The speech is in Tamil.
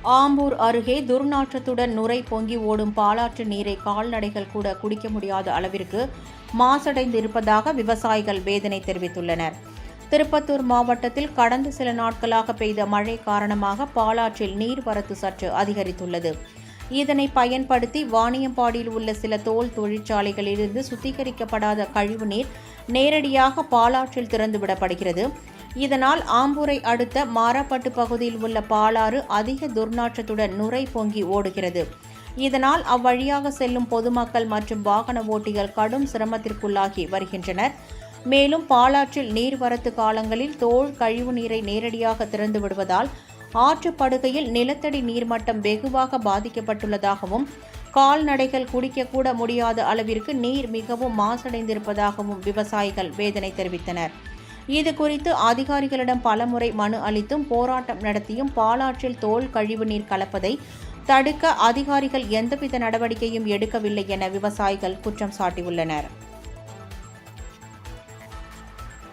ஆம்பூர் அருகே துர்நாற்றத்துடன் நுரை பொங்கி ஓடும் பாலாற்று நீரை கால்நடைகள் கூட குடிக்க முடியாத அளவிற்கு மாசடைந்திருப்பதாக விவசாயிகள் வேதனை தெரிவித்துள்ளனர். திருப்பத்தூர் மாவட்டத்தில் கடந்த சில நாட்களாக பெய்த மழை காரணமாக பாலாற்றில் நீர்வரத்து சற்று அதிகரித்துள்ளது. இதனை பயன்படுத்தி வாணியம்பாடியில் உள்ள சில தோல் தொழிற்சாலைகளிலிருந்து சுத்திகரிக்கப்படாத கழிவுநீர் நேரடியாக பாலாற்றில் திறந்துவிடப்படுகிறது. இதனால் ஆம்பூரை அடுத்த மாராப்பட்டு பகுதியில் உள்ள பாலாறு அதிக துர்நாற்றத்துடன் நுரை பொங்கி ஓடுகிறது. இதனால் அவ்வழியாக செல்லும் பொதுமக்கள் மற்றும் வாகன ஓட்டிகள் கடும் சிரமத்திற்குள்ளாகி வருகின்றனர். மேலும் பாலாற்றில் நீர்வரத்து காலங்களில் தோல் கழிவு நீரை நேரடியாக திறந்து விடுவதால் ஆற்றுப்படுகையில் நிலத்தடி நீர்மட்டம் வெகுவாக பாதிக்கப்பட்டுள்ளதாகவும் கால்நடைகள் குடிக்கக்கூட முடியாத அளவிற்கு நீர் மிகவும் மாசடைந்திருப்பதாகவும் விவசாயிகள் வேதனை தெரிவித்தனர். இதுகுறித்து அதிகாரிகளிடம் பலமுறை மனு அளித்தும் போராட்டம் நடத்தியும் பாலாற்றில் தோல் கழிவு நீர் கலப்பதை தடுக்க அதிகாரிகள் எந்தவித நடவடிக்கையும் எடுக்கவில்லை என விவசாயிகள் குற்றம் சாட்டியுள்ளனர்.